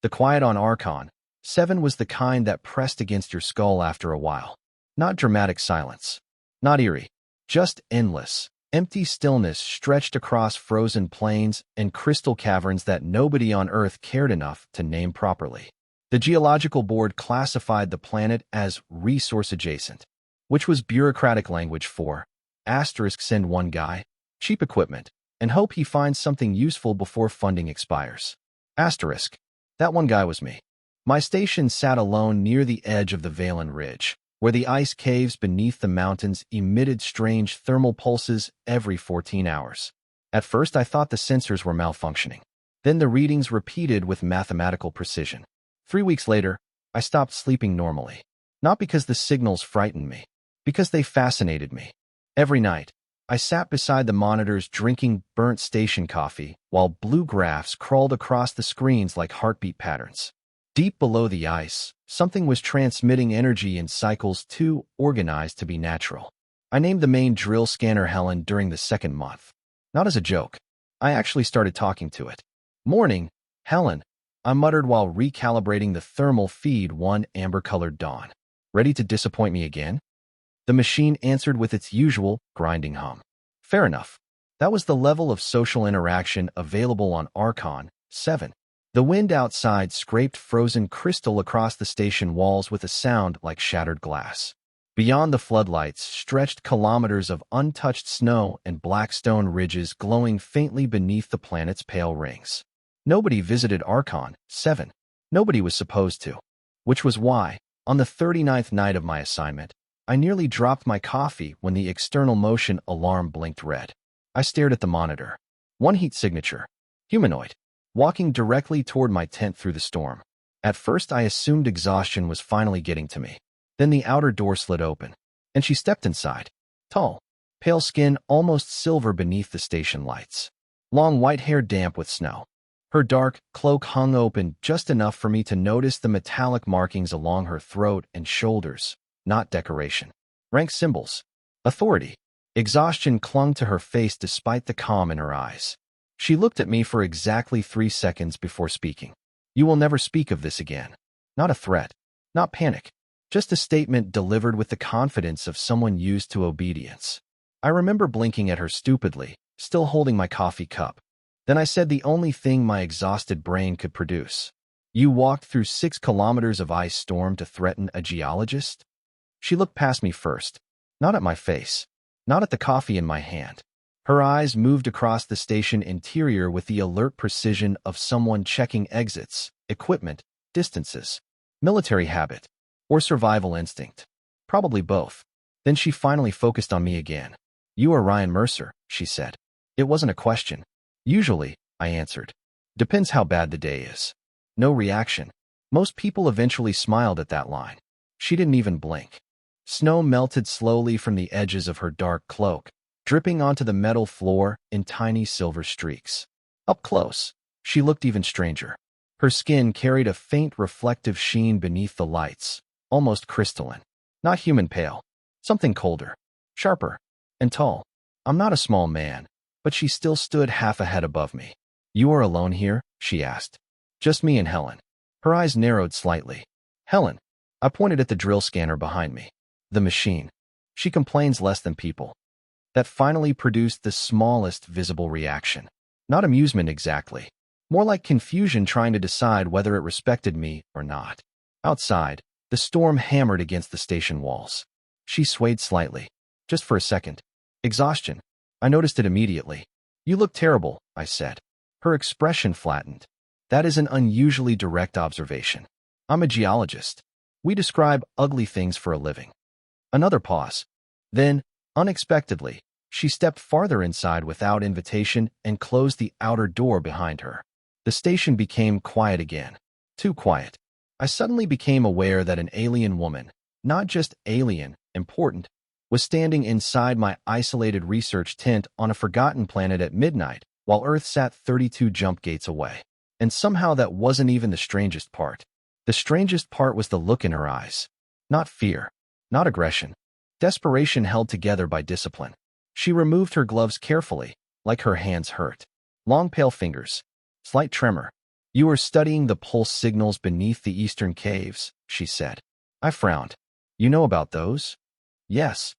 The quiet on Archon 7 was the kind that pressed against your skull after a while. Not dramatic silence. Not eerie. Just endless, empty stillness stretched across frozen plains and crystal caverns that nobody on Earth cared enough to name properly. The Geological Board classified the planet as resource adjacent, which was bureaucratic language for send one guy, cheap equipment, and hope he finds something useful before funding expires. That one guy was me. My station sat alone near the edge of the Valen Ridge, where the ice caves beneath the mountains emitted strange thermal pulses every 14 hours. At first, I thought the sensors were malfunctioning. Then the readings repeated with mathematical precision. 3 weeks later, I stopped sleeping normally. Not because the signals frightened me, because they fascinated me. Every night, I sat beside the monitors drinking burnt station coffee while blue graphs crawled across the screens like heartbeat patterns. Deep below the ice, something was transmitting energy in cycles too organized to be natural. I named the main drill scanner Helen during the second month. Not as a joke. I actually started talking to it. "Morning, Helen," I muttered while recalibrating the thermal feed one amber-colored dawn. "Ready to disappoint me again?" The machine answered with its usual grinding hum. Fair enough. That was the level of social interaction available on Archon 7. The wind outside scraped frozen crystal across the station walls with a sound like shattered glass. Beyond the floodlights stretched kilometers of untouched snow and black stone ridges glowing faintly beneath the planet's pale rings. Nobody visited Archon 7. Nobody was supposed to. Which was why, on the 39th night of my assignment, I nearly dropped my coffee when the external motion alarm blinked red. I stared at the monitor. One heat signature. Humanoid. Walking directly toward my tent through the storm. At first, I assumed exhaustion was finally getting to me. Then the outer door slid open, and she stepped inside. Tall, pale skin almost silver beneath the station lights. Long white hair damp with snow. Her dark cloak hung open just enough for me to notice the metallic markings along her throat and shoulders, not decoration. Rank symbols. Authority. Exhaustion clung to her face despite the calm in her eyes. She looked at me for exactly 3 seconds before speaking. "You will never speak of this again." Not a threat. Not panic. Just a statement delivered with the confidence of someone used to obedience. I remember blinking at her stupidly, still holding my coffee cup. Then I said the only thing my exhausted brain could produce. "You walked through 6 kilometers of ice storm to threaten a geologist?" She looked past me first. Not at my face. Not at the coffee in my hand. Her eyes moved across the station interior with the alert precision of someone checking exits, equipment, distances, military habit, or survival instinct. Probably both. Then she finally focused on me again. "You are Ryan Mercer," she said. It wasn't a question. "Usually," I answered. "Depends how bad the day is." No reaction. Most people eventually smiled at that line. She didn't even blink. Snow melted slowly from the edges of her dark cloak, dripping onto the metal floor in tiny silver streaks. Up close, she looked even stranger. Her skin carried a faint reflective sheen beneath the lights, almost crystalline. Not human pale. Something colder, sharper, and tall. I'm not a small man, but she still stood half a head above me. "You are alone here?" she asked. "Just me and Helen." Her eyes narrowed slightly. "Helen." I pointed at the drill scanner behind me. "The machine. She complains less than people." That finally produced the smallest visible reaction. Not amusement exactly. More like confusion trying to decide whether it respected me or not. Outside, the storm hammered against the station walls. She swayed slightly. Just for a second. Exhaustion. I noticed it immediately. "You look terrible," I said. Her expression flattened. That is an unusually direct observation. I'm a geologist. We describe ugly things for a living. Another pause. Then, unexpectedly, she stepped farther inside without invitation and closed the outer door behind her. The station became quiet again. Too quiet. I suddenly became aware that an alien woman, not just alien, important, was standing inside my isolated research tent on a forgotten planet at midnight, while Earth sat 32 jump gates away. And somehow that wasn't even the strangest part. The strangest part was the look in her eyes. Not fear. Not aggression. Desperation held together by discipline. She removed her gloves carefully, like her hands hurt. Long pale fingers. Slight tremor. You are studying the pulse signals beneath the eastern caves, she said. I frowned. You know about those? Yes.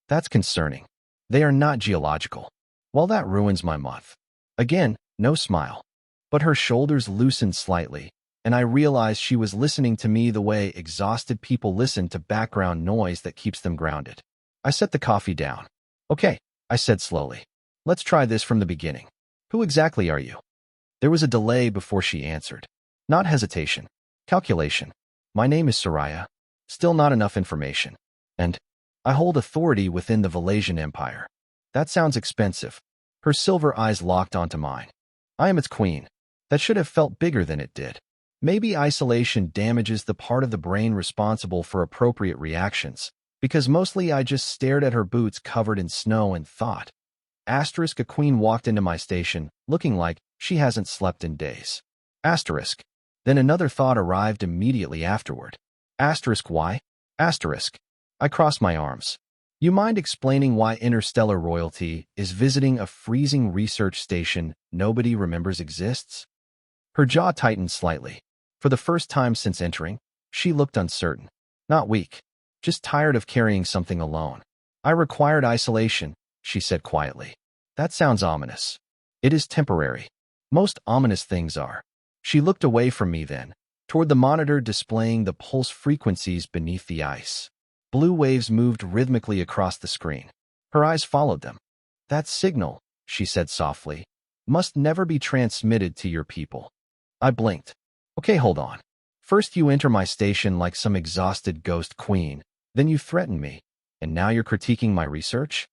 That's concerning. They are not geological. Well, that ruins my month. Again, no smile. But her shoulders loosened slightly, and I realized she was listening to me the way exhausted people listen to background noise that keeps them grounded. I set the coffee down. Okay, I said slowly. Let's try this from the beginning. Who exactly are you? There was a delay before she answered. Not hesitation. Calculation. My name is Seraya. Still not enough information. And I hold authority within the Valasian Empire. That sounds expensive. Her silver eyes locked onto mine. I am its queen. That should have felt bigger than it did. Maybe isolation damages the part of the brain responsible for appropriate reactions, because mostly I just stared at her boots covered in snow and thought. Asterisk, a queen walked into my station, looking like she hasn't slept in days. Asterisk. Then another thought arrived immediately afterward. Asterisk, why? Asterisk. I crossed my arms. You mind explaining why interstellar royalty is visiting a freezing research station nobody remembers exists? Her jaw tightened slightly. For the first time since entering, she looked uncertain. Not weak. Just tired of carrying something alone. I required isolation, she said quietly. That sounds ominous. It is temporary. Most ominous things are. She looked away from me then, toward the monitor displaying the pulse frequencies beneath the ice. Blue waves moved rhythmically across the screen. Her eyes followed them. That signal, she said softly, must never be transmitted to your people. I blinked. Okay, hold on. First you enter my station like some exhausted ghost queen, then you threaten me, and now you're critiquing my research?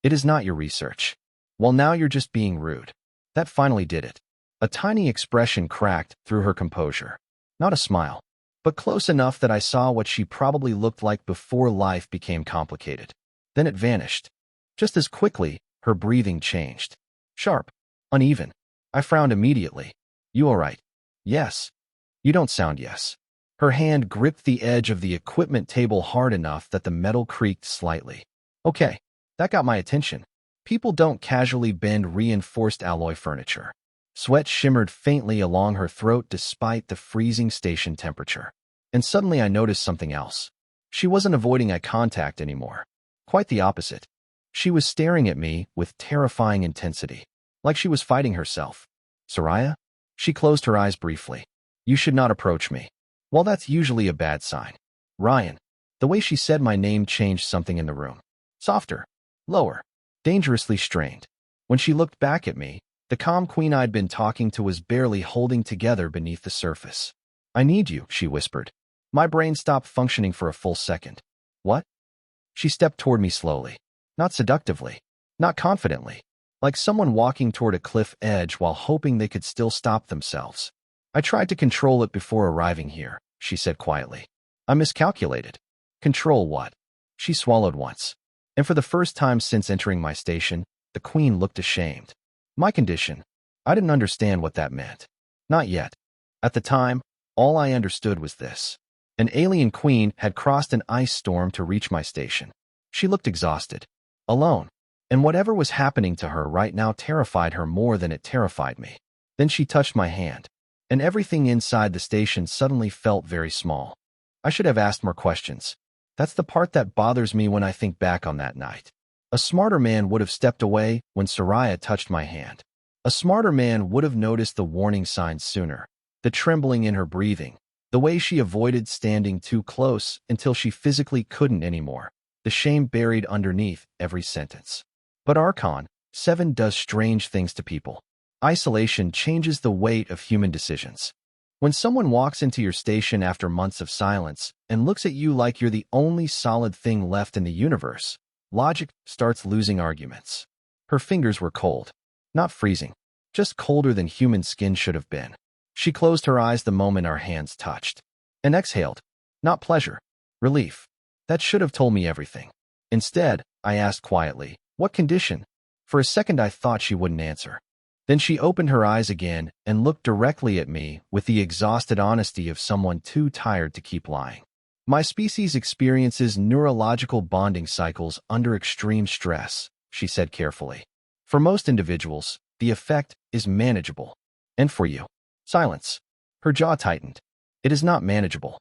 It is not your research. Well, now you're just being rude. That finally did it. A tiny expression cracked through her composure. Not a smile, but close enough that I saw what she probably looked like before life became complicated. Then it vanished. Just as quickly, her breathing changed. Sharp. Uneven. I frowned immediately. You all right? Yes. You don't sound yes. Her hand gripped the edge of the equipment table hard enough that the metal creaked slightly. Okay, that got my attention. People don't casually bend reinforced alloy furniture. Sweat shimmered faintly along her throat despite the freezing station temperature. And suddenly I noticed something else. She wasn't avoiding eye contact anymore. Quite the opposite. She was staring at me with terrifying intensity, like she was fighting herself. Seraya? She closed her eyes briefly. You should not approach me. Well, that's usually a bad sign. Ryan. The way she said my name changed something in the room. Softer. Lower. Dangerously strained. When she looked back at me, the calm queen I'd been talking to was barely holding together beneath the surface. I need you, she whispered. My brain stopped functioning for a full second. What? She stepped toward me slowly. Not seductively. Not confidently. Like someone walking toward a cliff edge while hoping they could still stop themselves. I tried to control it before arriving here, she said quietly. I miscalculated. Control what? She swallowed once. And for the first time since entering my station, the queen looked ashamed. My condition. I didn't understand what that meant. Not yet. At the time, all I understood was this. An alien queen had crossed an ice storm to reach my station. She looked exhausted. Alone. And whatever was happening to her right now terrified her more than it terrified me. Then she touched my hand. And everything inside the station suddenly felt very small. I should have asked more questions. That's the part that bothers me when I think back on that night. A smarter man would have stepped away when Seraya touched my hand. A smarter man would have noticed the warning signs sooner. The trembling in her breathing. The way she avoided standing too close until she physically couldn't anymore. The shame buried underneath every sentence. But Archon 7 does strange things to people. Isolation changes the weight of human decisions. When someone walks into your station after months of silence and looks at you like you're the only solid thing left in the universe, logic starts losing arguments. Her fingers were cold. Not freezing. Just colder than human skin should have been. She closed her eyes the moment our hands touched. And exhaled. Not pleasure. Relief. That should have told me everything. Instead, I asked quietly, what condition? For a second I thought she wouldn't answer. Then she opened her eyes again and looked directly at me with the exhausted honesty of someone too tired to keep lying. My species experiences neurological bonding cycles under extreme stress, she said carefully. For most individuals, the effect is manageable. And for you, Silence. Her jaw tightened. It is not manageable.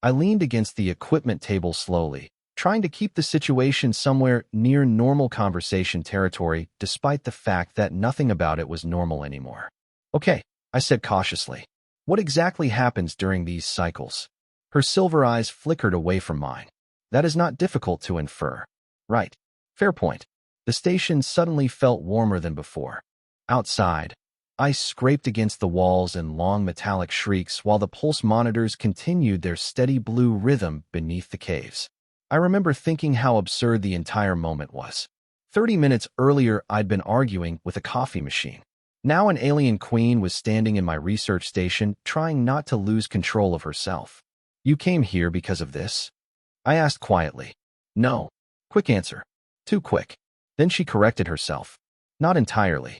I leaned against the equipment table slowly, trying to keep the situation somewhere near normal conversation territory despite the fact that nothing about it was normal anymore. Okay, I said cautiously. What exactly happens during these cycles? Her silver eyes flickered away from mine. That is not difficult to infer. Right. Fair point. The station suddenly felt warmer than before. Outside, ice scraped against the walls in long metallic shrieks while the pulse monitors continued their steady blue rhythm beneath the caves. I remember thinking how absurd the entire moment was. 30 minutes earlier, I'd been arguing with a coffee machine. Now an alien queen was standing in my research station, trying not to lose control of herself. You came here because of this? I asked quietly. No. Quick answer. Too quick. Then she corrected herself. Not entirely.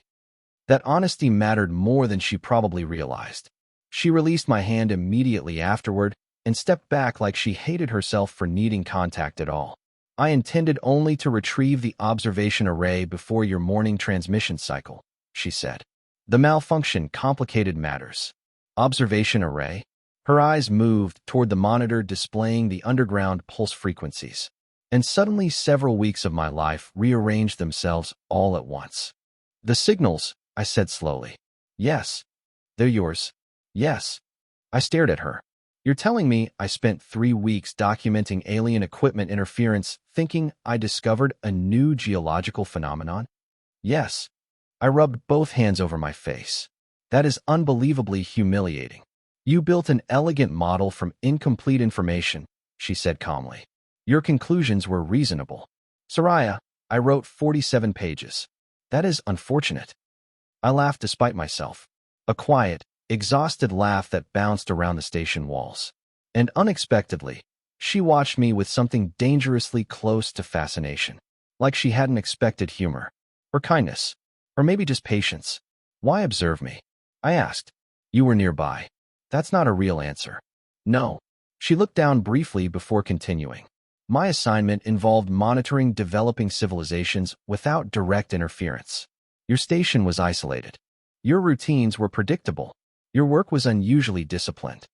That honesty mattered more than she probably realized. She released my hand immediately afterward and stepped back like she hated herself for needing contact at all. I intended only to retrieve the observation array before your morning transmission cycle, she said. The malfunction complicated matters. Observation array? Her eyes moved toward the monitor displaying the underground pulse frequencies. And suddenly several weeks of my life rearranged themselves all at once. The signals, I said slowly. Yes. They're yours. Yes. I stared at her. You're telling me I spent 3 weeks documenting alien equipment interference thinking I discovered a new geological phenomenon? Yes. I rubbed both hands over my face. That is unbelievably humiliating. You built an elegant model from incomplete information, she said calmly. Your conclusions were reasonable. Seraya, I wrote 47 pages. That is unfortunate. I laughed despite myself. A quiet, exhausted laugh that bounced around the station walls. And unexpectedly, she watched me with something dangerously close to fascination. Like she hadn't expected humor. Or kindness. Or maybe just patience. Why observe me? I asked. You were nearby. That's not a real answer. No. She looked down briefly before continuing. My assignment involved monitoring developing civilizations without direct interference. Your station was isolated. Your routines were predictable. Your work was unusually disciplined.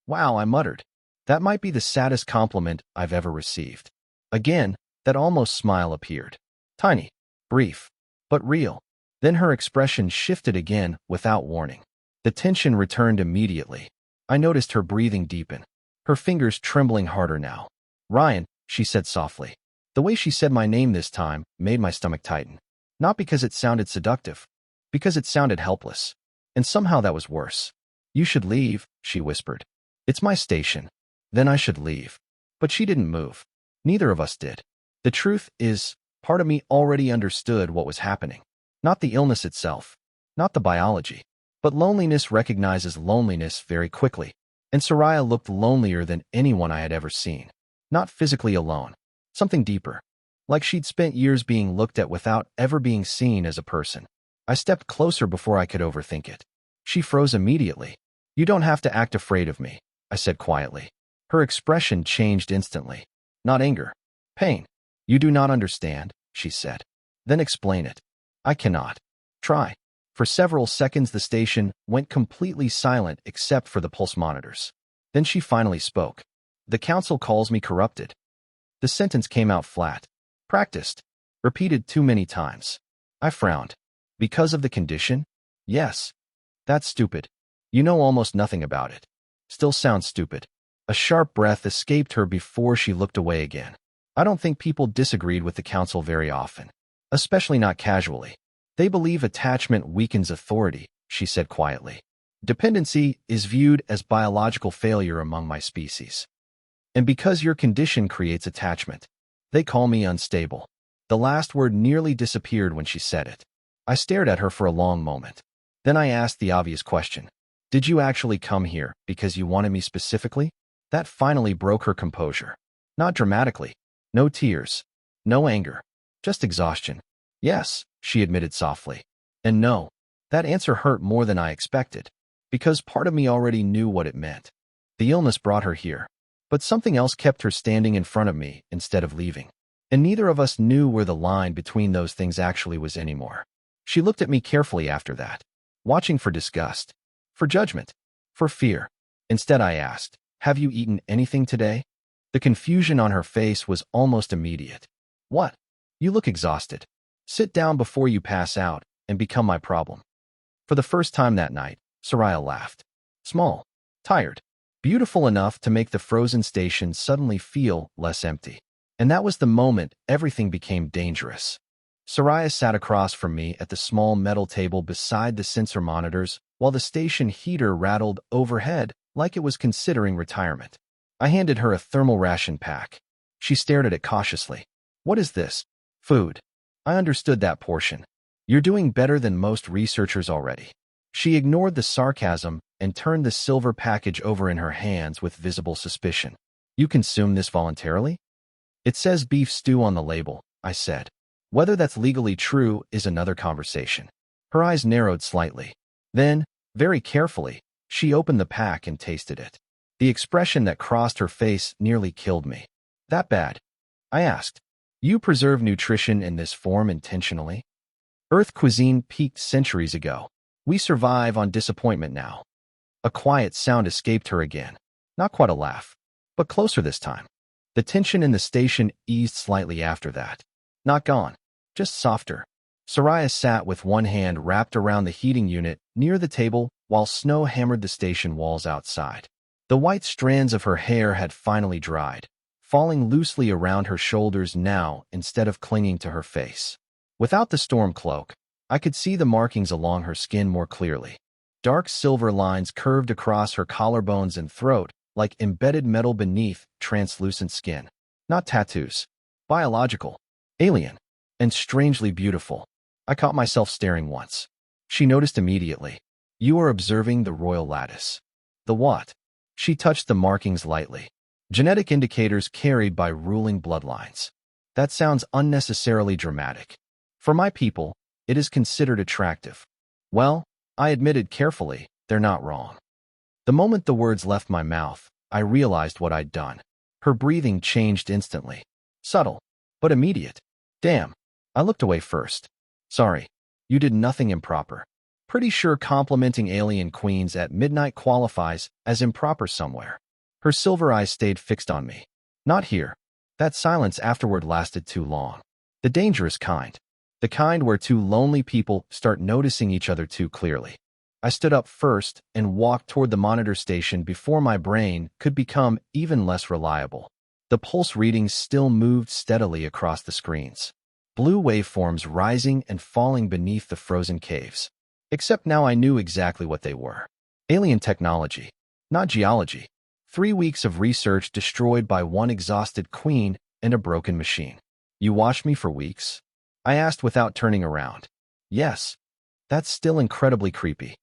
Wow, I muttered. That might be the saddest compliment I've ever received. Again, that almost smile appeared. Tiny, brief, but real. Then her expression shifted again without warning. The tension returned immediately. I noticed her breathing deepen, her fingers trembling harder now. Ryan, she said softly. The way she said my name this time made my stomach tighten. Not because it sounded seductive, because it sounded helpless. And somehow that was worse. You should leave, she whispered. It's my station. Then I should leave. But she didn't move. Neither of us did. The truth is, part of me already understood what was happening. Not the illness itself, not the biology, but loneliness recognizes loneliness very quickly. And Seraya looked lonelier than anyone I had ever seen. Not physically alone, something deeper. Like she'd spent years being looked at without ever being seen as a person. I stepped closer before I could overthink it. She froze immediately. You don't have to act afraid of me, I said quietly. Her expression changed instantly. Not anger. Pain. You do not understand, she said. Then explain it. I cannot. Try. For several seconds the station went completely silent except for the pulse monitors. Then she finally spoke. The council calls me corrupted. The sentence came out flat. Practiced. Repeated too many times. I frowned. Because of the condition? Yes. That's stupid. You know almost nothing about it. Still sounds stupid. A sharp breath escaped her before she looked away again. I don't think people disagreed with the council very often. Especially not casually. They believe attachment weakens authority, she said quietly. Dependency is viewed as biological failure among my species. And because your condition creates attachment, they call me unstable. The last word nearly disappeared when she said it. I stared at her for a long moment. Then I asked the obvious question. Did you actually come here because you wanted me specifically? That finally broke her composure. Not dramatically. No tears. No anger. Just exhaustion. Yes, she admitted softly. And no, that answer hurt more than I expected, because part of me already knew what it meant. The illness brought her here, but something else kept her standing in front of me instead of leaving. And neither of us knew where the line between those things actually was anymore. She looked at me carefully after that, watching for disgust, For judgment. For fear. Instead, I asked, "Have you eaten anything today?" The confusion on her face was almost immediate. "What? You look exhausted. Sit down before you pass out and become my problem." For the first time that night, Seraya laughed. Small, tired, beautiful enough to make the frozen station suddenly feel less empty. And that was the moment everything became dangerous. Seraya sat across from me at the small metal table beside the sensor monitors while the station heater rattled overhead like it was considering retirement. I handed her a thermal ration pack. She stared at it cautiously. "What is this?" "Food." I understood that portion. "You're doing better than most researchers already." She ignored the sarcasm and turned the silver package over in her hands with visible suspicion. "You consume this voluntarily?" "It says beef stew on the label," I said. "Whether that's legally true is another conversation." Her eyes narrowed slightly. Then, very carefully, she opened the pack and tasted it. The expression that crossed her face nearly killed me. "That bad?" I asked. "You preserve nutrition in this form intentionally?" "Earth cuisine peaked centuries ago. We survive on disappointment now." A quiet sound escaped her again. Not quite a laugh, but closer this time. The tension in the station eased slightly after that. Not gone, just softer. Seraya sat with one hand wrapped around the heating unit near the table while snow hammered the station walls outside. The white strands of her hair had finally dried, falling loosely around her shoulders now instead of clinging to her face. Without the storm cloak, I could see the markings along her skin more clearly. Dark silver lines curved across her collarbones and throat like embedded metal beneath translucent skin. Not tattoos. Biological. Alien. And strangely beautiful. I caught myself staring once. She noticed immediately. "You are observing the royal lattice." "The what?" She touched the markings lightly. "Genetic indicators carried by ruling bloodlines." "That sounds unnecessarily dramatic." "For my people, it is considered attractive." "Well," I admitted carefully, "they're not wrong." The moment the words left my mouth, I realized what I'd done. Her breathing changed instantly. Subtle, but immediate. "Damn." I looked away first. "Sorry. You did nothing improper." Pretty sure complimenting alien queens at midnight qualifies as improper somewhere. Her silver eyes stayed fixed on me. "Not here." That silence afterward lasted too long. The dangerous kind. The kind where two lonely people start noticing each other too clearly. I stood up first and walked toward the monitor station before my brain could become even less reliable. The pulse readings still moved steadily across the screens. Blue waveforms rising and falling beneath the frozen caves. Except now I knew exactly what they were. Alien technology, not geology. 3 weeks of research destroyed by one exhausted queen and a broken machine. "You watched me for weeks?" I asked without turning around. "Yes." "That's still incredibly creepy."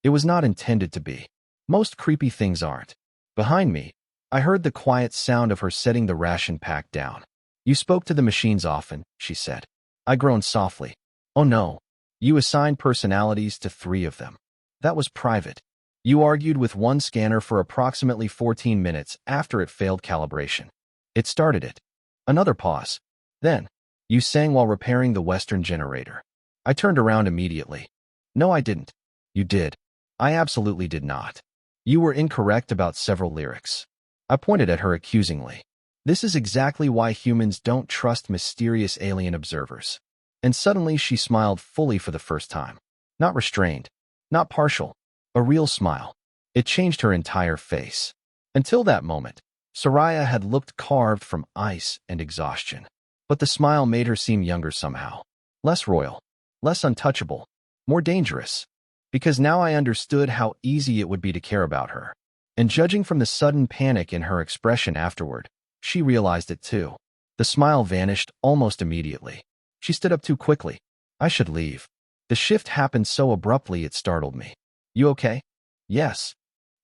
It was not intended to be. Most creepy things aren't. Behind me, I heard the quiet sound of her setting the ration pack down. "You spoke to the machines often," she said. I groaned softly. "Oh no. You assigned personalities to 3 of them. That was private. You argued with one scanner for approximately 14 minutes after it failed calibration. It started it." Another pause. "Then, you sang while repairing the Western generator." I turned around immediately. "No, I didn't." "You did." "I absolutely did not. You were incorrect about several lyrics." I pointed at her accusingly. "This is exactly why humans don't trust mysterious alien observers." And suddenly she smiled fully for the first time. Not restrained. Not partial. A real smile. It changed her entire face. Until that moment, Seraya had looked carved from ice and exhaustion. But the smile made her seem younger somehow. Less royal. Less untouchable. More dangerous. Because now I understood how easy it would be to care about her. And judging from the sudden panic in her expression afterward, she realized it too. The smile vanished almost immediately. She stood up too quickly. "I should leave." The shift happened so abruptly it startled me. "You okay?" "Yes."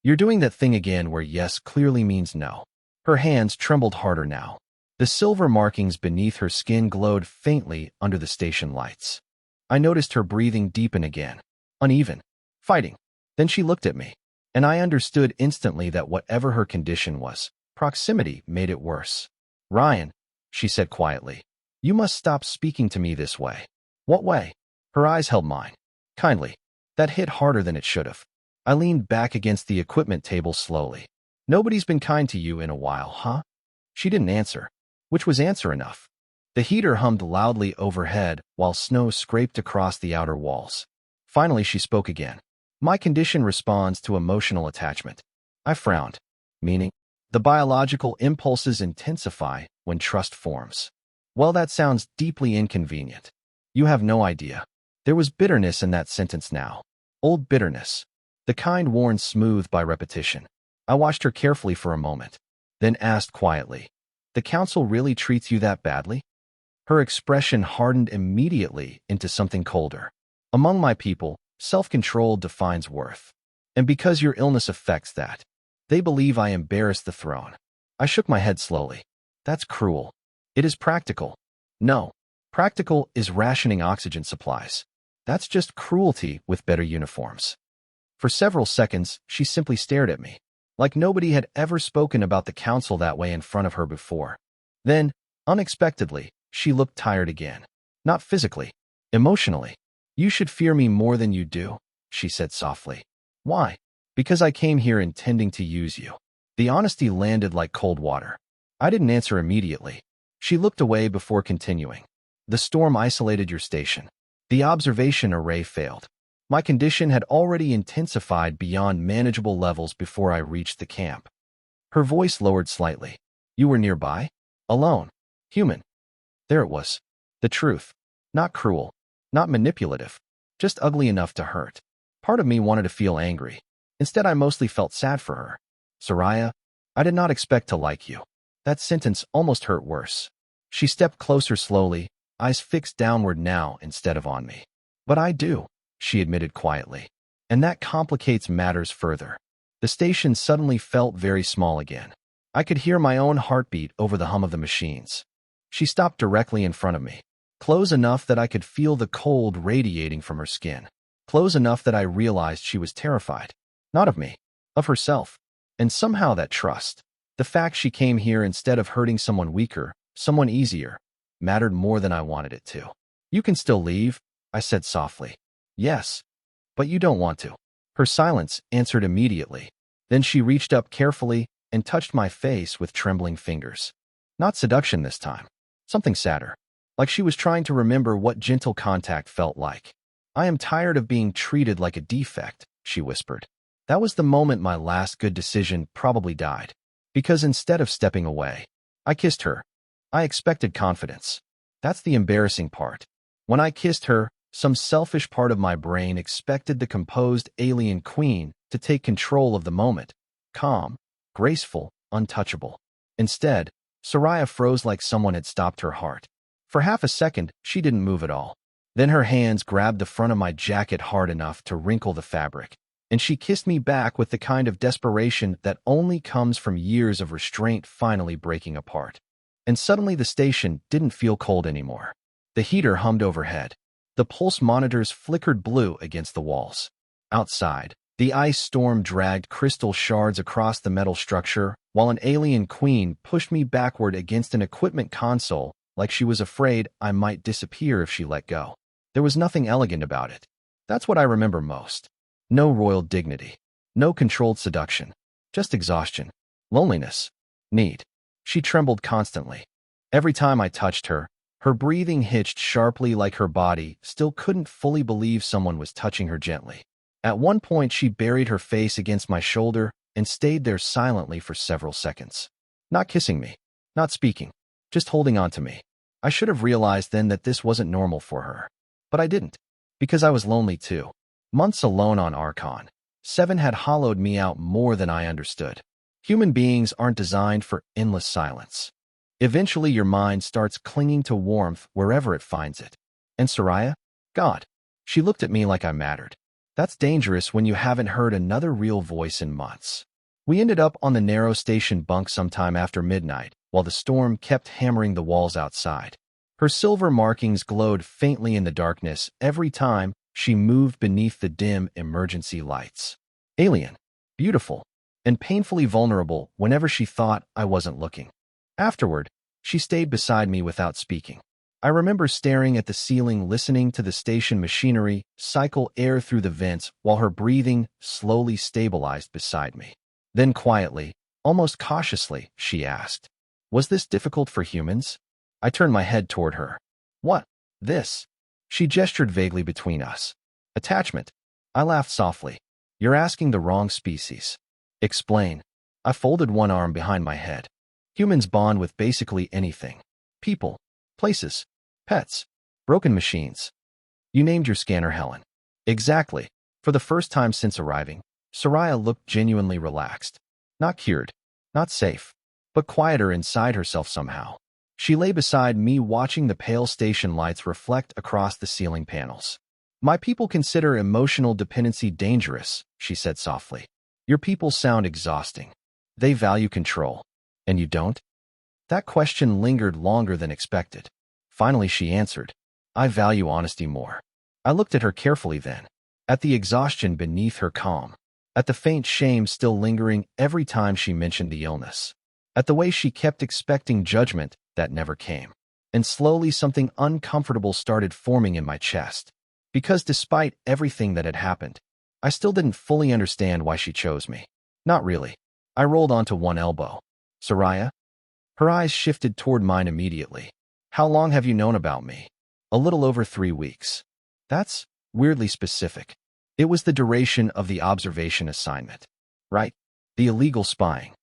"You're doing that thing again where yes clearly means no." Her hands trembled harder now. The silver markings beneath her skin glowed faintly under the station lights. I noticed her breathing deepen again. Uneven. Fighting. Then she looked at me, and I understood instantly that whatever her condition was, proximity made it worse. "Ryan," she said quietly, "you must stop speaking to me this way." "What way?" Her eyes held mine. Kindly. That hit harder than it should have. I leaned back against the equipment table slowly. Nobody's been kind to you in a while, huh? She didn't answer, which was answer enough. The heater hummed loudly overhead while snow scraped across the outer walls. Finally, she spoke again. My condition responds to emotional attachment. I frowned, meaning the biological impulses intensify when trust forms. Well, that sounds deeply inconvenient. You have no idea. There was bitterness in that sentence now. Old bitterness. The kind worn smooth by repetition. I watched her carefully for a moment, then asked quietly, "The council really treats you that badly?" Her expression hardened immediately into something colder. Among my people, self-control defines worth. And because your illness affects that, they believe I embarrassed the throne. I shook my head slowly. That's cruel. It is practical. No, practical is rationing oxygen supplies. That's just cruelty with better uniforms. For several seconds, she simply stared at me, like nobody had ever spoken about the council that way in front of her before. Then, unexpectedly, she looked tired again. Not physically, emotionally. "You should fear me more than you do," she said softly. "Why?" "Because I came here intending to use you." The honesty landed like cold water. I didn't answer immediately. She looked away before continuing. "The storm isolated your station. The observation array failed. My condition had already intensified beyond manageable levels before I reached the camp." Her voice lowered slightly. "You were nearby? Alone? Human?" There it was. The truth. Not cruel. Not manipulative. Just ugly enough to hurt. Part of me wanted to feel angry. Instead, I mostly felt sad for her. "Seraya, I did not expect to like you." That sentence almost hurt worse. She stepped closer slowly, eyes fixed downward now instead of on me. "But I do," she admitted quietly. "And that complicates matters further." The station suddenly felt very small again. I could hear my own heartbeat over the hum of the machines. She stopped directly in front of me, close enough that I could feel the cold radiating from her skin, close enough that I realized she was terrified. Not of me, of herself. And somehow that trust, the fact she came here instead of hurting someone weaker, someone easier, mattered more than I wanted it to. "You can still leave," I said softly. "Yes, but you don't want to." Her silence answered immediately. Then she reached up carefully and touched my face with trembling fingers. Not seduction this time. Something sadder. Like she was trying to remember what gentle contact felt like. "I am tired of being treated like a defect," she whispered. That was the moment my last good decision probably died. Because instead of stepping away, I kissed her. I expected confidence. That's the embarrassing part. When I kissed her, some selfish part of my brain expected the composed alien queen to take control of the moment. Calm, graceful, untouchable. Instead, Seraya froze like someone had stopped her heart. For half a second, she didn't move at all. Then her hands grabbed the front of my jacket hard enough to wrinkle the fabric, and she kissed me back with the kind of desperation that only comes from years of restraint finally breaking apart. And suddenly the station didn't feel cold anymore. The heater hummed overhead. The pulse monitors flickered blue against the walls. Outside, the ice storm dragged crystal shards across the metal structure, while an alien queen pushed me backward against an equipment console like she was afraid I might disappear if she let go. There was nothing elegant about it. That's what I remember most. No royal dignity. No controlled seduction. Just exhaustion. Loneliness. Need. She trembled constantly. Every time I touched her, her breathing hitched sharply like her body still couldn't fully believe someone was touching her gently. At one point, she buried her face against my shoulder and stayed there silently for several seconds. Not kissing me. Not speaking. Just holding on to me. I should have realized then that this wasn't normal for her. But I didn't. Because I was lonely too. Months alone on Archon. 7 had hollowed me out more than I understood. Human beings aren't designed for endless silence. Eventually your mind starts clinging to warmth wherever it finds it. And Seraya? God. She looked at me like I mattered. That's dangerous when you haven't heard another real voice in months. We ended up on the narrow station bunk sometime after midnight, while the storm kept hammering the walls outside. Her silver markings glowed faintly in the darkness every time she moved beneath the dim emergency lights. Alien, beautiful, and painfully vulnerable whenever she thought I wasn't looking. Afterward, she stayed beside me without speaking. I remember staring at the ceiling, listening to the station machinery cycle air through the vents while her breathing slowly stabilized beside me. Then quietly, almost cautiously, she asked, "Was this difficult for humans?" I turned my head toward her. "What? This?" She gestured vaguely between us. "Attachment." I laughed softly. "You're asking the wrong species." "Explain." I folded one arm behind my head. Humans bond with basically anything. People, places, pets, broken machines. You named your scanner Helen. Exactly. For the first time since arriving, Seraya looked genuinely relaxed. Not cured, not safe, but quieter inside herself somehow. She lay beside me watching the pale station lights reflect across the ceiling panels. "My people consider emotional dependency dangerous," she said softly. "Your people sound exhausting. They value control. And you don't?" That question lingered longer than expected. Finally, she answered, "I value honesty more." I looked at her carefully then, at the exhaustion beneath her calm, at the faint shame still lingering every time she mentioned the illness, at the way she kept expecting judgment that never came. And slowly something uncomfortable started forming in my chest. Because despite everything that had happened, I still didn't fully understand why she chose me. Not really. I rolled onto one elbow. "Seraya?" Her eyes shifted toward mine immediately. "How long have you known about me?" "A little over 3 weeks." That's weirdly specific. It was the duration of the observation assignment. Right? The illegal spying.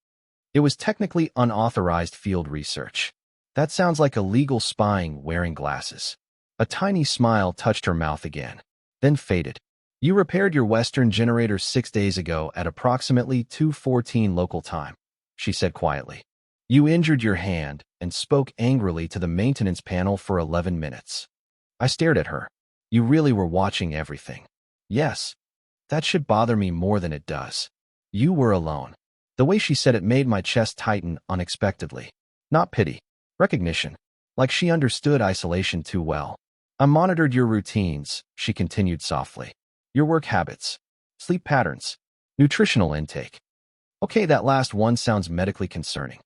It was technically unauthorized field research. That sounds like illegal spying wearing glasses. A tiny smile touched her mouth again, then faded. "You repaired your Western generator 6 days ago at approximately 2:14 local time," she said quietly. "You injured your hand and spoke angrily to the maintenance panel for 11 minutes. I stared at her. "You really were watching everything." "Yes. That should bother me more than it does." "You were alone." The way she said it made my chest tighten unexpectedly. Not pity. Recognition. Like she understood isolation too well. "I monitored your routines," she continued softly. "Your work habits, sleep patterns, nutritional intake." Okay, that last one sounds medically concerning.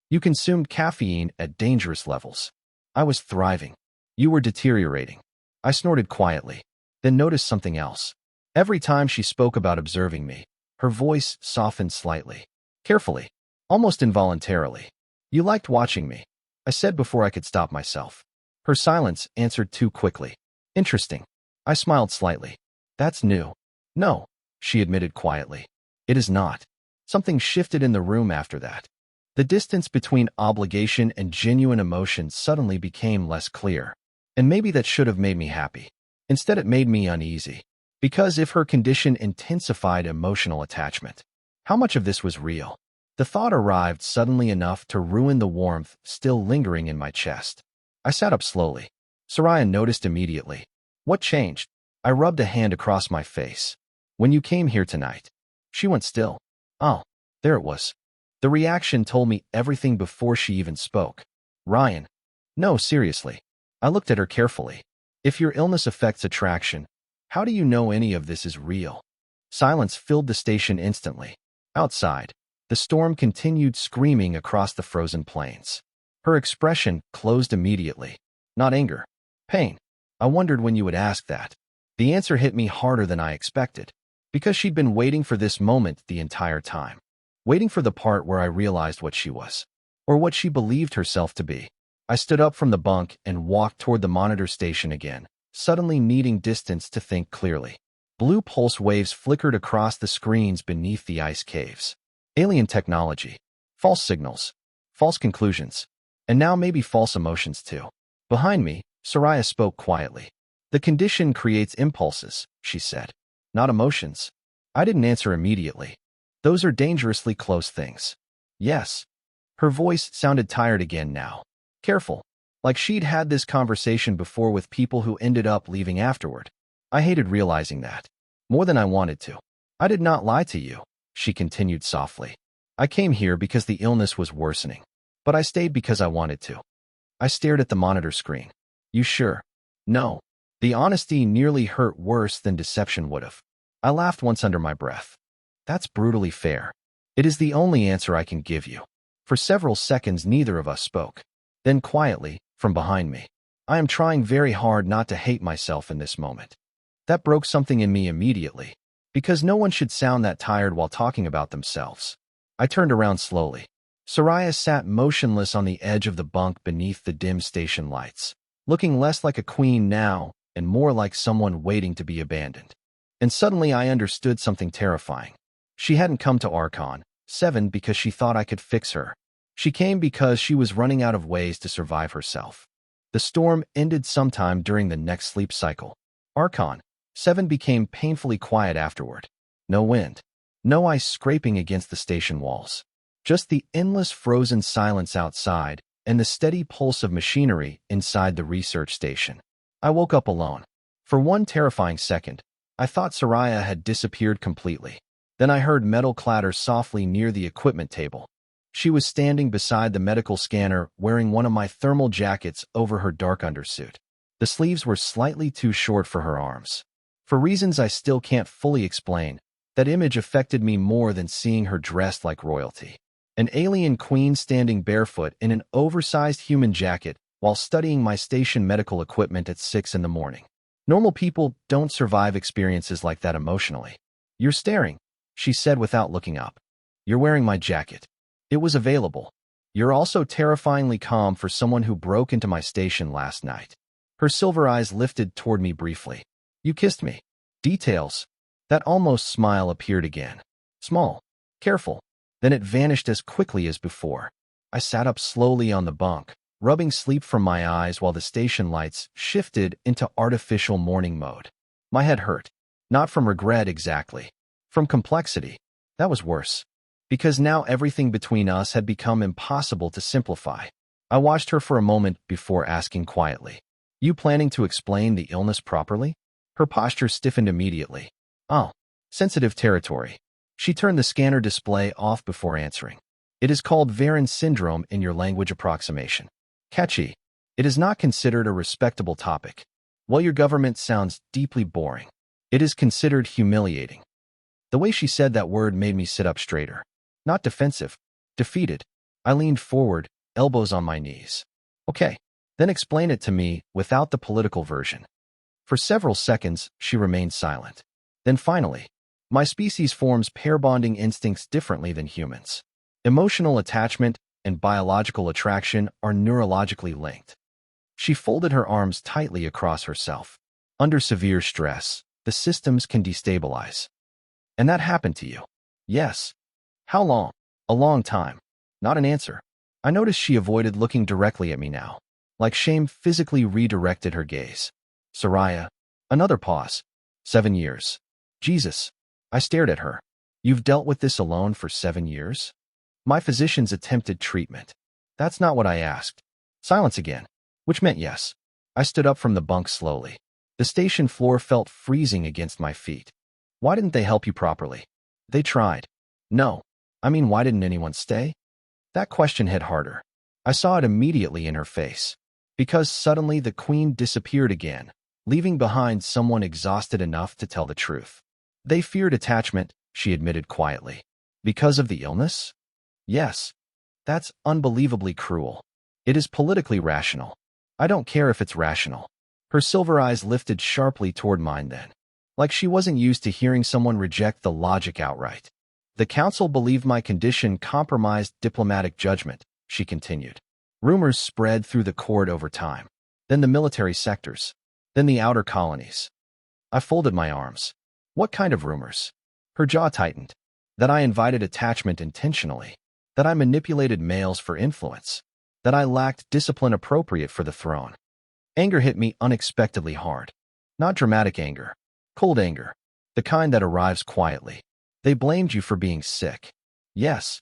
"You consumed caffeine at dangerous levels." I was thriving. "You were deteriorating." I snorted quietly, then noticed something else. Every time she spoke about observing me, her voice softened slightly, carefully, almost involuntarily. "You liked watching me," I said before I could stop myself. Her silence answered too quickly. "Interesting." I smiled slightly. "That's new." "No," she admitted quietly. "It is not." Something shifted in the room after that. The distance between obligation and genuine emotion suddenly became less clear. And maybe that should have made me happy. Instead, it made me uneasy. Because if her condition intensified emotional attachment, how much of this was real? The thought arrived suddenly enough to ruin the warmth still lingering in my chest. I sat up slowly. Seraya noticed immediately. "What changed?" I rubbed a hand across my face. "When you came here tonight." She went still. Oh, there it was. The reaction told me everything before she even spoke. "Ryan." "No, seriously." I looked at her carefully. "If your illness affects attraction, how do you know any of this is real?" Silence filled the station instantly. Outside, the storm continued screaming across the frozen plains. Her expression closed immediately. Not anger. Pain. I wondered when you would ask that. The answer hit me harder than I expected, because she'd been waiting for this moment the entire time. Waiting for the part where I realized what she was, or what she believed herself to be. I stood up from the bunk and walked toward the monitor station again, suddenly needing distance to think clearly. Blue pulse waves flickered across the screens beneath the ice caves. Alien technology. False signals. False conclusions. And now maybe false emotions too. Behind me, Seraya spoke quietly. "The condition creates impulses," she said. "Not emotions." I didn't answer immediately. "Those are dangerously close things." "Yes." Her voice sounded tired again now. Careful. Like she'd had this conversation before with people who ended up leaving afterward. I hated realizing that. More than I wanted to. "I did not lie to you," she continued softly. "I came here because the illness was worsening. But I stayed because I wanted to." I stared at the monitor screen. "You sure?" "No." The honesty nearly hurt worse than deception would have. I laughed once under my breath. "That's brutally fair. It is the only answer I can give you." For several seconds neither of us spoke. Then quietly, from behind me, I am trying very hard not to hate myself in this moment. That broke something in me immediately, because no one should sound that tired while talking about themselves. I turned around slowly. Seraya sat motionless on the edge of the bunk beneath the dim station lights, looking less like a queen now and more like someone waiting to be abandoned. And suddenly I understood something terrifying. She hadn't come to Archon 7 because she thought I could fix her. She came because she was running out of ways to survive herself. The storm ended sometime during the next sleep cycle. Archon 7 became painfully quiet afterward. No wind. No ice scraping against the station walls. Just the endless frozen silence outside and the steady pulse of machinery inside the research station. I woke up alone. For one terrifying second, I thought Seraya had disappeared completely. Then I heard metal clatter softly near the equipment table. She was standing beside the medical scanner wearing one of my thermal jackets over her dark undersuit. The sleeves were slightly too short for her arms. For reasons I still can't fully explain, that image affected me more than seeing her dressed like royalty. An alien queen standing barefoot in an oversized human jacket while studying my station medical equipment at 6 in the morning. Normal people don't survive experiences like that emotionally. You're staring, she said without looking up. You're wearing my jacket. It was available. You're also terrifyingly calm for someone who broke into my station last night. Her silver eyes lifted toward me briefly. You kissed me. Details. That almost smile appeared again. Small. Careful. Then it vanished as quickly as before. I sat up slowly on the bunk, rubbing sleep from my eyes while the station lights shifted into artificial morning mode. My head hurt. Not from regret exactly. From complexity. That was worse. Because now everything between us had become impossible to simplify. I watched her for a moment before asking quietly, You planning to explain the illness properly? Her posture stiffened immediately. Oh, sensitive territory. She turned the scanner display off before answering. It is called Varan syndrome in your language approximation. Catchy. It is not considered a respectable topic. While your government sounds deeply boring, it is considered humiliating. The way she said that word made me sit up straighter. Not defensive. Defeated. I leaned forward, elbows on my knees. Okay. Then explain it to me without the political version. For several seconds, she remained silent. Then finally, my species forms pair bonding instincts differently than humans. Emotional attachment and biological attraction are neurologically linked. She folded her arms tightly across herself. Under severe stress, the systems can destabilize. And that happened to you? Yes. How long? A long time. Not an answer. I noticed she avoided looking directly at me now. Like shame physically redirected her gaze. Seraya. Another pause. 7 years. Jesus. I stared at her. You've dealt with this alone for 7 years? My physicians attempted treatment. That's not what I asked. Silence again. Which meant yes. I stood up from the bunk slowly. The station floor felt freezing against my feet. Why didn't they help you properly? They tried. No. I mean, why didn't anyone stay? That question hit harder. I saw it immediately in her face. Because suddenly the queen disappeared again, leaving behind someone exhausted enough to tell the truth. They feared attachment, she admitted quietly. Because of the illness? Yes. That's unbelievably cruel. It is politically rational. I don't care if it's rational. Her silver eyes lifted sharply toward mine then. Like she wasn't used to hearing someone reject the logic outright. The council believed my condition compromised diplomatic judgment, she continued. Rumors spread through the court over time. Then the military sectors. Then the outer colonies. I folded my arms. What kind of rumors? Her jaw tightened. That I invited attachment intentionally. That I manipulated males for influence. That I lacked discipline appropriate for the throne. Anger hit me unexpectedly hard. Not dramatic anger. Cold anger. The kind that arrives quietly. They blamed you for being sick. Yes.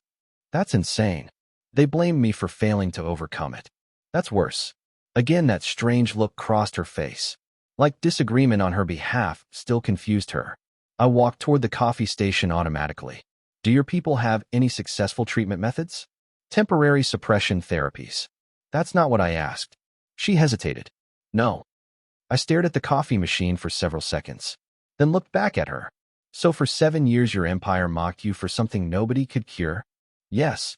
That's insane. They blamed me for failing to overcome it. That's worse. Again that strange look crossed her face. Like disagreement on her behalf still confused her. I walked toward the coffee station automatically. Do your people have any successful treatment methods? Temporary suppression therapies. That's not what I asked. She hesitated. No. I stared at the coffee machine for several seconds, then looked back at her. So for 7 years your empire mocked you for something nobody could cure? Yes.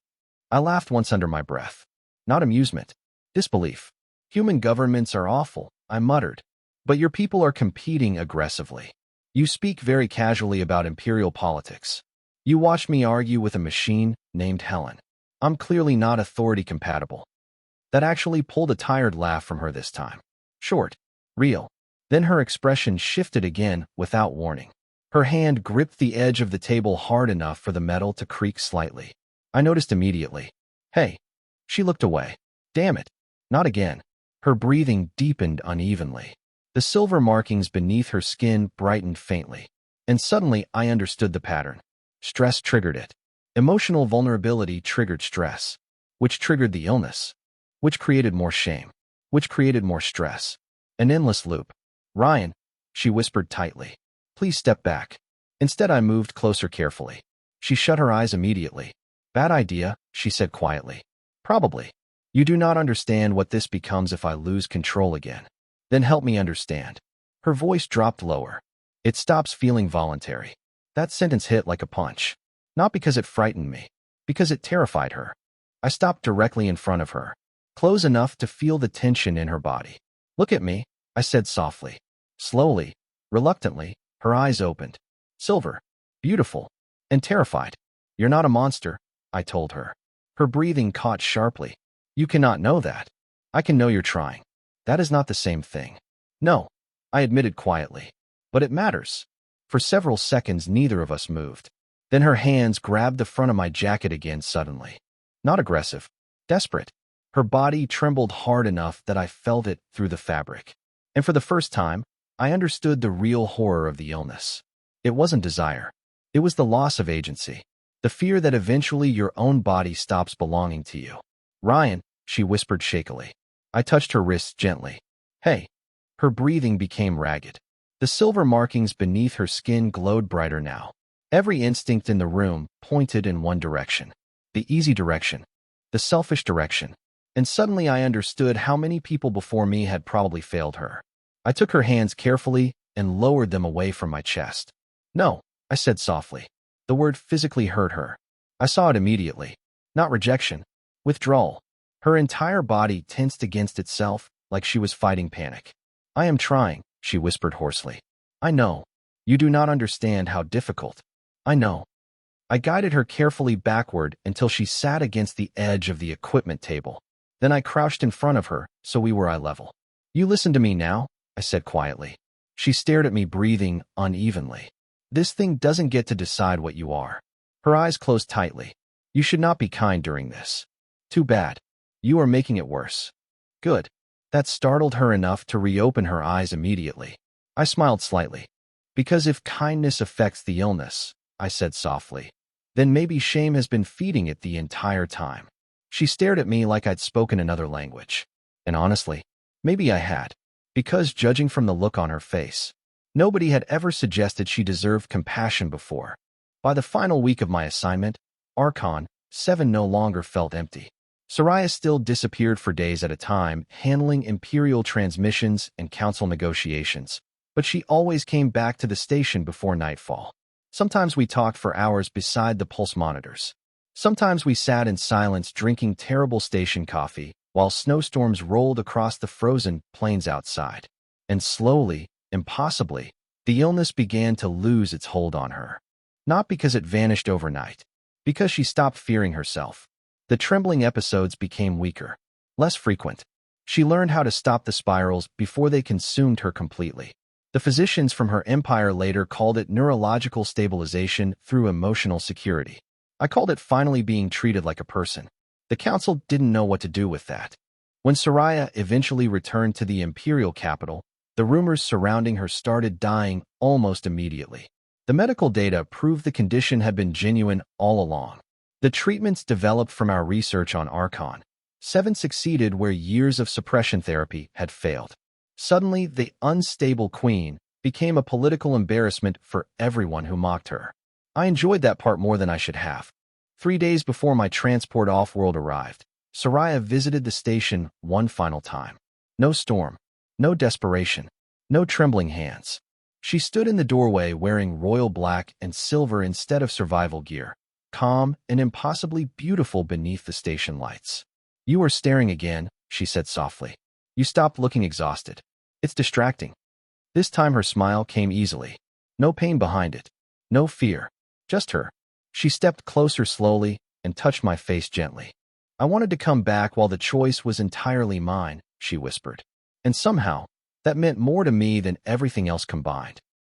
I laughed once under my breath. Not amusement. Disbelief. Human governments are awful, I muttered. But your people are competing aggressively. You speak very casually about imperial politics. You watched me argue with a machine named Helen. I'm clearly not authority compatible. That actually pulled a tired laugh from her this time. Short. Real. Then her expression shifted again without warning. Her hand gripped the edge of the table hard enough for the metal to creak slightly. I noticed immediately. Hey. She looked away. Damn it. Not again. Her breathing deepened unevenly. The silver markings beneath her skin brightened faintly. And suddenly I understood the pattern. Stress triggered it. Emotional vulnerability triggered stress, which triggered the illness, which created more shame, which created more stress. An endless loop. Ryan, she whispered tightly. Please step back. Instead, I moved closer carefully. She shut her eyes immediately. Bad idea, she said quietly. Probably. You do not understand what this becomes if I lose control again. Then help me understand. Her voice dropped lower. It stops feeling voluntary. That sentence hit like a punch. Not because it frightened me, because it terrified her. I stopped directly in front of her, close enough to feel the tension in her body. Look at me, I said softly. Slowly, reluctantly, her eyes opened. Silver, beautiful, and terrified. You're not a monster, I told her. Her breathing caught sharply. You cannot know that. I can know you're trying. That is not the same thing. No, I admitted quietly. But it matters. For several seconds, neither of us moved. Then her hands grabbed the front of my jacket again suddenly. Not aggressive, desperate. Her body trembled hard enough that I felt it through the fabric. And for the first time, I understood the real horror of the illness. It wasn't desire. It was the loss of agency. The fear that eventually your own body stops belonging to you. Ryan, she whispered shakily. I touched her wrists gently. Hey. Her breathing became ragged. The silver markings beneath her skin glowed brighter now. Every instinct in the room pointed in one direction. The easy direction. The selfish direction. And suddenly I understood how many people before me had probably failed her. I took her hands carefully and lowered them away from my chest. No, I said softly. The word physically hurt her. I saw it immediately. Not rejection. Withdrawal. Her entire body tensed against itself like she was fighting panic. I am trying, she whispered hoarsely. I know. You do not understand how difficult. I know. I guided her carefully backward until she sat against the edge of the equipment table. Then I crouched in front of her, so we were eye level. You listen to me now, I said quietly. She stared at me, breathing unevenly. This thing doesn't get to decide what you are. Her eyes closed tightly. You should not be kind during this. Too bad. You are making it worse. Good. That startled her enough to reopen her eyes immediately. I smiled slightly. Because if kindness affects the illness, I said softly, then maybe shame has been feeding it the entire time. She stared at me like I'd spoken another language. And honestly, maybe I had. Because judging from the look on her face, nobody had ever suggested she deserved compassion before. By the final week of my assignment, Archon 7 no longer felt empty. Seraya still disappeared for days at a time, handling Imperial transmissions and council negotiations, but she always came back to the station before nightfall. Sometimes we talked for hours beside the pulse monitors. Sometimes we sat in silence drinking terrible station coffee while snowstorms rolled across the frozen plains outside. And slowly, impossibly, the illness began to lose its hold on her. Not because it vanished overnight, because she stopped fearing herself. The trembling episodes became weaker, less frequent. She learned how to stop the spirals before they consumed her completely. The physicians from her empire later called it neurological stabilization through emotional security. I called it finally being treated like a person. The council didn't know what to do with that. When Seraya eventually returned to the imperial capital, the rumors surrounding her started dying almost immediately. The medical data proved the condition had been genuine all along. The treatments developed from our research on Archon 7 succeeded where years of suppression therapy had failed. Suddenly, the unstable queen became a political embarrassment for everyone who mocked her. I enjoyed that part more than I should have. 3 days before my transport off-world arrived, Seraya visited the station one final time. No storm, no desperation, no trembling hands. She stood in the doorway wearing royal black and silver instead of survival gear, calm and impossibly beautiful beneath the station lights. You are staring again, she said softly. You stopped looking exhausted. It's distracting. This time her smile came easily. No pain behind it. No fear. Just her. She stepped closer slowly and touched my face gently. I wanted to come back while the choice was entirely mine, she whispered. And somehow, that meant more to me than everything else combined.